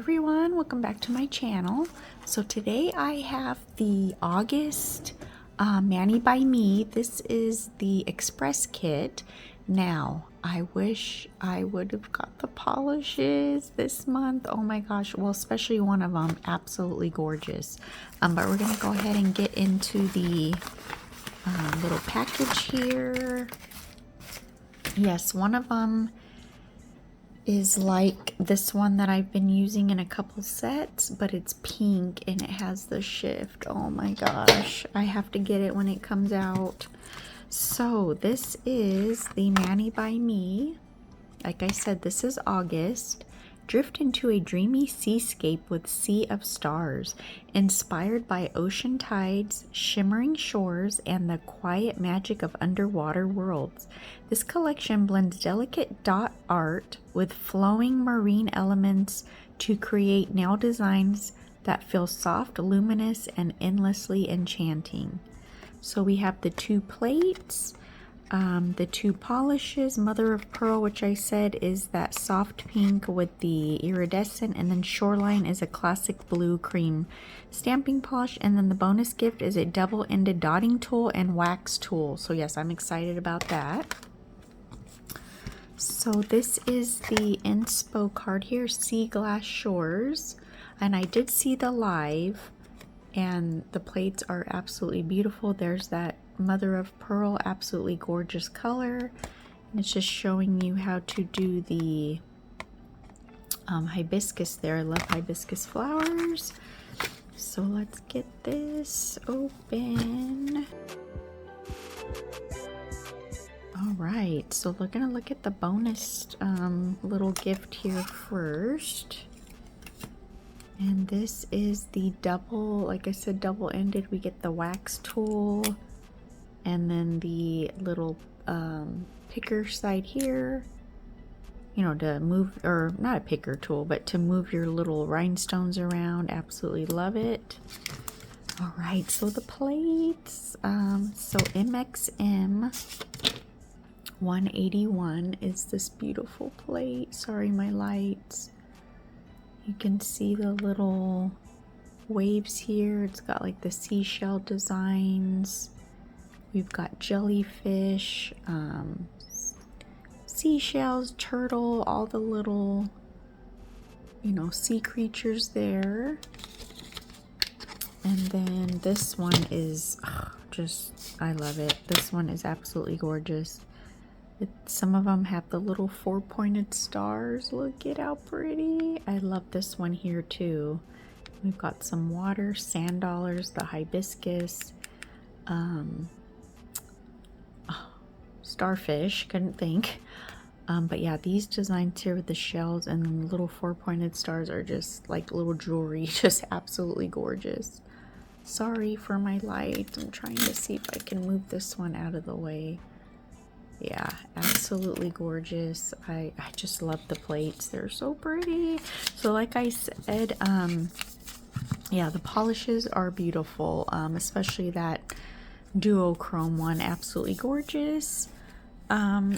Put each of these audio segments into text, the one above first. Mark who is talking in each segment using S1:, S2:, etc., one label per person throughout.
S1: everyone, welcome back to my channel. So today I have the August Mani by Me. This is the Express kit. Now I wish I would have got the polishes this month. Oh my gosh, well, especially one of them, absolutely gorgeous. But we're gonna go ahead and get into the little package here. Yes, one of them is like this one that I've been using in a couple sets, but it's pink and it has the shift. Oh my gosh, I have to get it when it comes out. So this is the Mani by Me. Like I said, this is August. Drift into a dreamy seascape with sea of stars, inspired by ocean tides, shimmering shores, and the quiet magic of underwater worlds. This collection blends delicate dot art with flowing marine elements to create nail designs that feel soft, luminous, and endlessly enchanting. So we have the two plates. The two polishes, mother of pearl, which I said is that soft pink with the iridescent, and then shoreline is a classic blue cream stamping polish, and then the bonus gift is a double-ended dotting tool and wax tool. So yes, I'm excited about that. So this is the inspo card here, Sea Glass Shores, and I did see the live, and the plates are absolutely beautiful. There's that mother of pearl, absolutely gorgeous color, and it's just showing you how to do the hibiscus there. I love hibiscus flowers. So let's get this open. All right, so we're gonna look at the bonus little gift here first. And this is the double, like I said, double-ended. We get the wax tool and then the little picker side here, you know, to move, or not a picker tool, but to move your little rhinestones around. Absolutely love it. All right, so the plates, so MXM 181 is this beautiful plate. Sorry, my lights. You can see the little waves here. It's got like the seashell designs. We've got jellyfish, seashells, turtle, all the little, you know, sea creatures there. And then this one is just, I love it. This one is absolutely gorgeous. Some of them have the little four-pointed stars. Look at how pretty. I love this one here too. We've got some water, sand dollars, the hibiscus, starfish, couldn't think. But yeah, these designs here with the shells and the little four-pointed stars are just like little jewelry, just absolutely gorgeous. Sorry for my light. I'm trying to see if I can move this one out of the way. Yeah, absolutely gorgeous. I just love the plates. They're so pretty. So like I said, yeah, the polishes are beautiful, especially that duochrome one, absolutely gorgeous.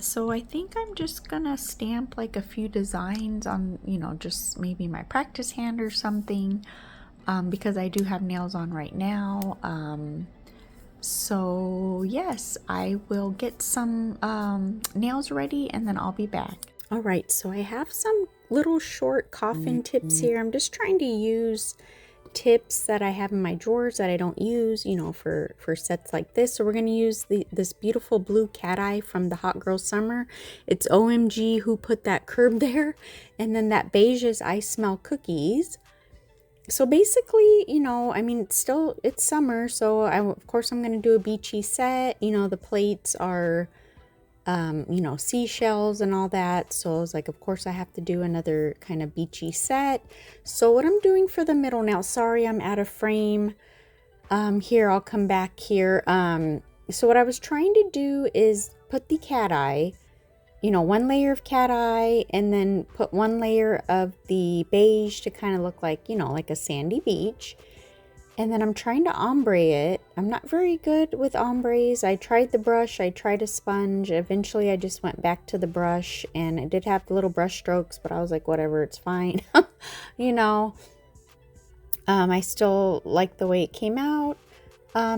S1: So I think I'm just gonna stamp like a few designs on, you know, just maybe my practice hand or something, because I do have nails on right now. So yes, I will get some nails ready and then I'll be back. All right, so I have some little short coffin tips here. I'm just trying to use tips that I have in my drawers that I don't use, you know, for sets like this. So we're going to use this beautiful blue cat eye from the Hot Girl Summer. It's OMG who put that curb there. And then that beige is I Smell Cookies. So basically, you know, I mean, it's summer, so of course I'm going to do a beachy set. You know, the plates are, you know, seashells and all that. So I was like, of course I have to do another kind of beachy set. So what I'm doing for the middle now, sorry, I'm out of frame. Here, I'll come back here. So what I was trying to do is put the cat eye, you know, one layer of cat eye, and then put one layer of the beige to kind of look like, you know, like a sandy beach. And then I'm trying to ombre it. I'm not very good with ombres. I tried the brush, I tried a sponge. Eventually I just went back to the brush, and it did have the little brush strokes, but I was like, whatever, it's fine. You know, I still like the way it came out.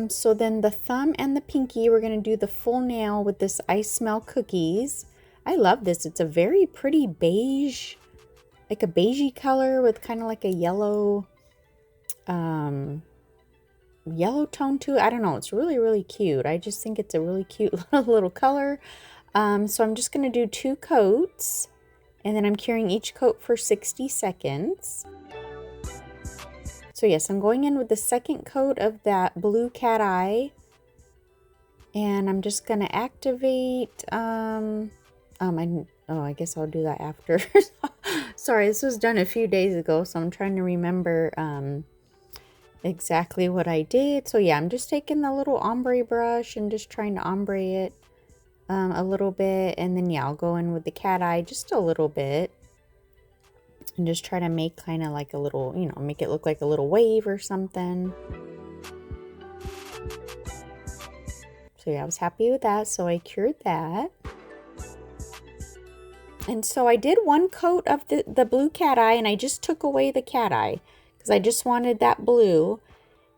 S1: So then the thumb and the pinky, we're going to do the full nail with this I Smell Cookies. I love this. It's a very pretty beige, like a beigey color with kind of like a yellow, yellow tone to it. I don't know. It's really, really cute. I just think it's a really cute little color. So I'm just going to do 2 coats, and then I'm curing each coat for 60 seconds. So yes, I'm going in with the second coat of that blue cat eye, and I'm just going to activate, I guess I'll do that after. Sorry, this was done a few days ago, so I'm trying to remember, exactly what I did. So yeah, I'm just taking the little ombre brush and just trying to ombre it a little bit, and then yeah, I'll go in with the cat eye just a little bit and just try to make kind of like a little, you know, make it look like a little wave or something. So yeah, I was happy with that, so I cured that. And so I did 1 coat of the blue cat eye, and I just took away the cat eye because I just wanted that blue.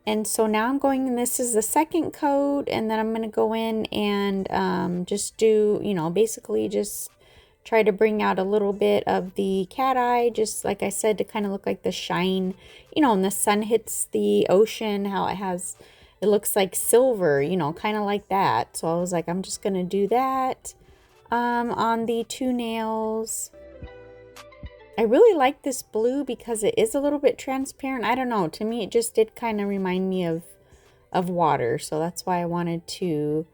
S1: And so now I'm going, and this is the second coat, and then I'm going to go in and just do, you know, basically just try to bring out a little bit of the cat eye, just like I said, to kind of look like the shine, you know, when the sun hits the ocean, how it looks like silver, you know, kind of like that. So I was like, I'm just going to do that on the 2 nails. I really like this blue because it is a little bit transparent. I don't know, to me it just did kind of remind me of water, so that's why I wanted to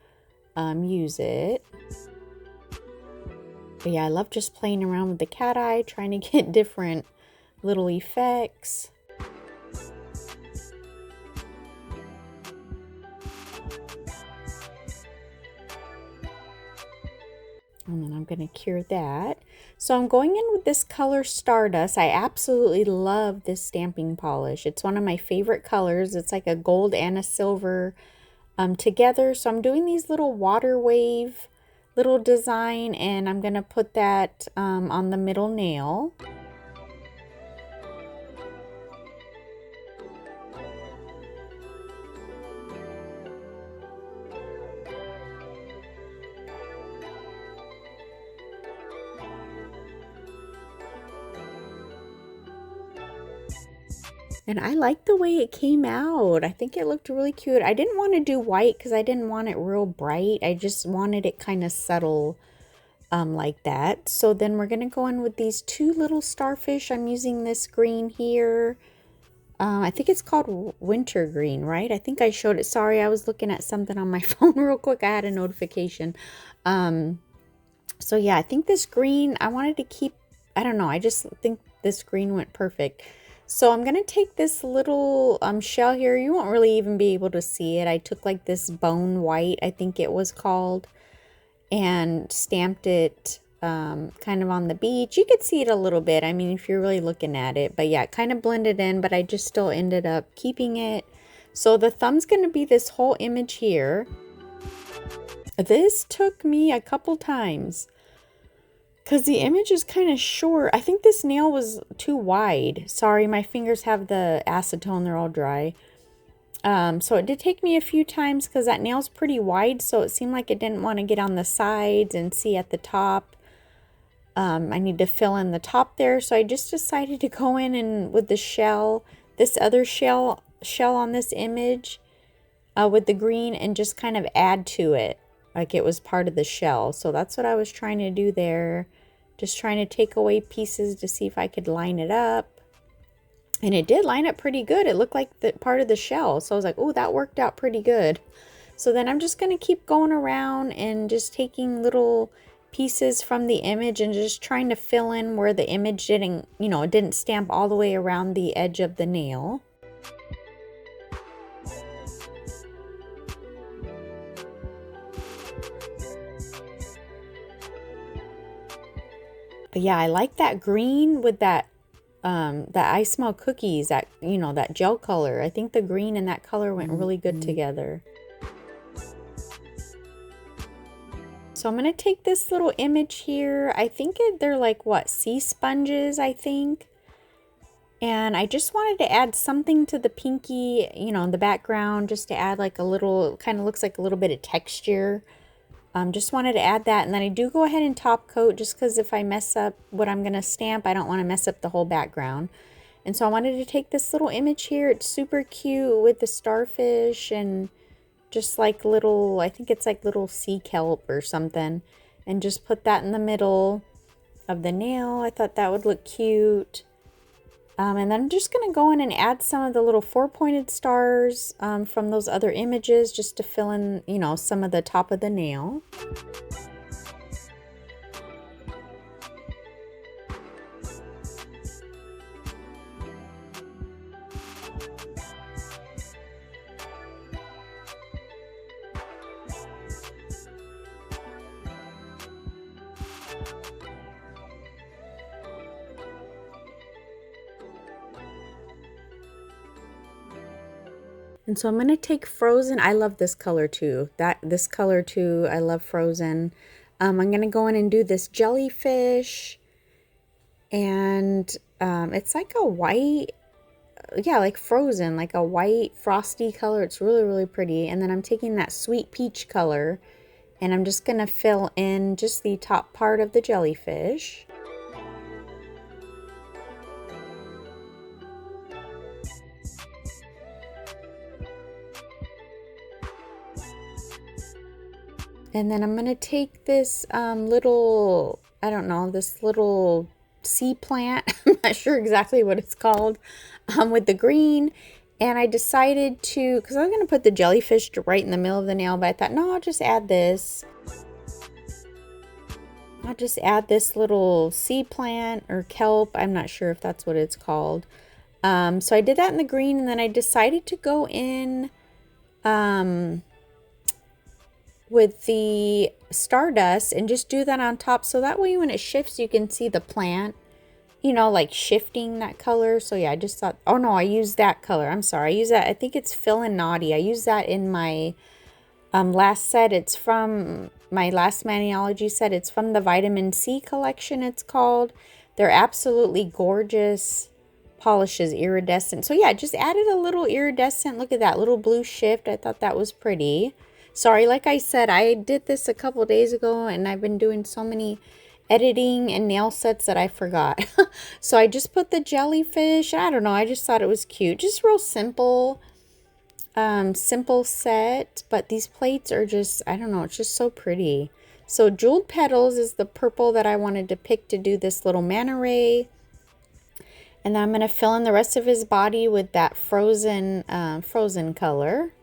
S1: use it. But yeah, I love just playing around with the cat eye, trying to get different little effects. And then I'm going to cure that. So I'm going in with this color Stardust. I absolutely love this stamping polish. It's one of my favorite colors. It's like a gold and a silver together. So I'm doing these little water wave little design, and I'm going to put that on the middle nail. And I like the way it came out. I think it looked really cute. I didn't want to do white because I didn't want it real bright. I just wanted it kind of subtle like that. So then we're going to go in with these 2 little starfish. I'm using this green here. I think it's called winter green, right? I think I showed it. Sorry, I was looking at something on my phone real quick. I had a notification. So yeah, I think this green, I wanted to keep, I don't know. I just think this green went perfect. So I'm going to take this little shell here. You won't really even be able to see it. I took like this bone white, I think it was called, and stamped it kind of on the beach. You could see it a little bit, I mean, if you're really looking at it. But yeah, it kind of blended in, but I just still ended up keeping it. So the thumb's going to be this whole image here. This took me a couple times because the image is kind of short. I think this nail was too wide. Sorry, my fingers have the acetone. They're all dry. So it did take me a few times because that nail's pretty wide. So it seemed like it didn't want to get on the sides and see at the top. I need to fill in the top there. So I just decided to go in and with the shell, this other shell on this image with the green, and just kind of add to it like it was part of the shell. So that's what I was trying to do there. Just trying to take away pieces to see if I could line it up. And it did line up pretty good. It looked like the part of the shell. So I was like, oh, that worked out pretty good. So then I'm just going to keep going around and just taking little pieces from the image and just trying to fill in where the image didn't, you know, it didn't stamp all the way around the edge of the nail. But yeah, I like that green with that that I smell cookies, that, you know, that gel color. I think the green and that color went really good together. So I'm going to take this little image here. I think they're like, what, sea sponges, I think. And I just wanted to add something to the pinky, you know, in the background, just to add like a little, kind of looks like a little bit of texture. Just wanted to add that. And then I do go ahead and top coat, just because if I mess up what I'm going to stamp, I don't want to mess up the whole background. And so I wanted to take this little image here. It's super cute with the starfish and just like little, I think it's like little sea kelp or something. And just put that in the middle of the nail. I thought that would look cute. And then I'm just going to go in and add some of the little 4-pointed stars from those other images, just to fill in, you know, some of the top of the nail. And so I'm going to take Frozen. I love this color too. This color too. I love Frozen. I'm going to go in and do this jellyfish. And it's like a white, yeah, like Frozen, like a white frosty color. It's really, really pretty. And then I'm taking that sweet peach color. And I'm just going to fill in just the top part of the jellyfish. And then I'm going to take this little, I don't know, this little sea plant. I'm not sure exactly what it's called, with the green. And I decided to, because I was going to put the jellyfish right in the middle of the nail, but I thought, no, I'll just add this. I'll just add this little sea plant or kelp. I'm not sure if that's what it's called. So I did that in the green, and then I decided to go in with the stardust and just do that on top, so that way when it shifts you can see the plant, you know, like shifting that color. So yeah, I just thought, oh no, I used that color. I'm sorry, I use that. I think it's Phil and Naughty. I used that in my last set. It's from my last Maniology set. It's from the Vitamin C collection, it's called. They're absolutely gorgeous polishes, iridescent. So yeah, just added a little iridescent. Look at that little blue shift. I thought that was pretty. Sorry, like I said, I did this a couple days ago, and I've been doing so many editing and nail sets that I forgot. So I just put the jellyfish. I don't know, I just thought it was cute. Just real simple, simple set. But these plates are just, I don't know, it's just so pretty. So Jeweled Petals is the purple that I wanted to pick to do this little manta ray. And then I'm going to fill in the rest of his body with that frozen color.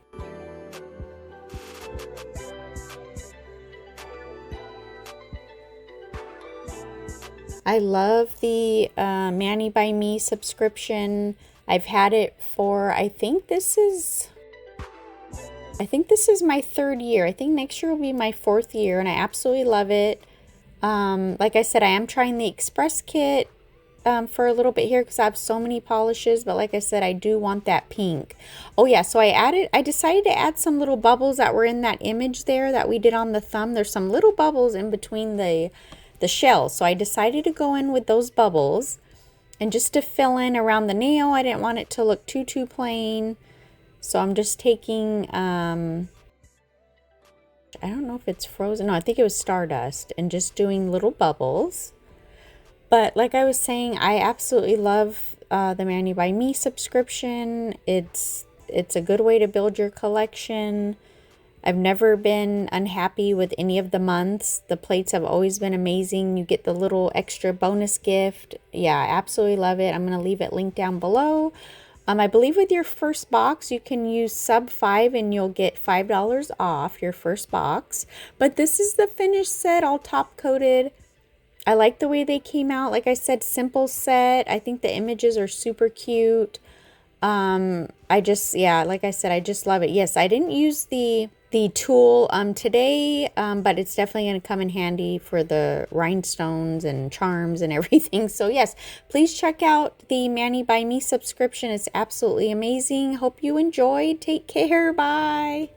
S1: I love the Mani by Me subscription. I've had it for, I think this is my 3rd year. I think next year will be my 4th year, and I absolutely love it. Like I said, I am trying the Express kit for a little bit here because I have so many polishes, but like I said, I do want that pink. Oh yeah, so I decided to add some little bubbles that were in that image there that we did on the thumb. There's some little bubbles in between the shell, so I decided to go in with those bubbles, and just to fill in around the nail. I didn't want it to look too plain, so I'm just taking I don't know if it's Frozen, no, I think it was Stardust, and just doing little bubbles. But like I was saying, I absolutely love the Mani by Me subscription. It's a good way to build your collection. I've never been unhappy with any of the months. The plates have always been amazing. You get the little extra bonus gift. Yeah, I absolutely love it. I'm going to leave it linked down below. I believe with your first box, you can use sub 5 and you'll get $5 off your first box. But this is the finished set, all top coated. I like the way they came out. Like I said, simple set. I think the images are super cute. Yeah, like I said, I just love it. Yes, I didn't use the the tool today, but it's definitely going to come in handy for the rhinestones and charms and everything. So yes, please check out the Mani by Me subscription. It's absolutely amazing. Hope you enjoyed. Take care. Bye.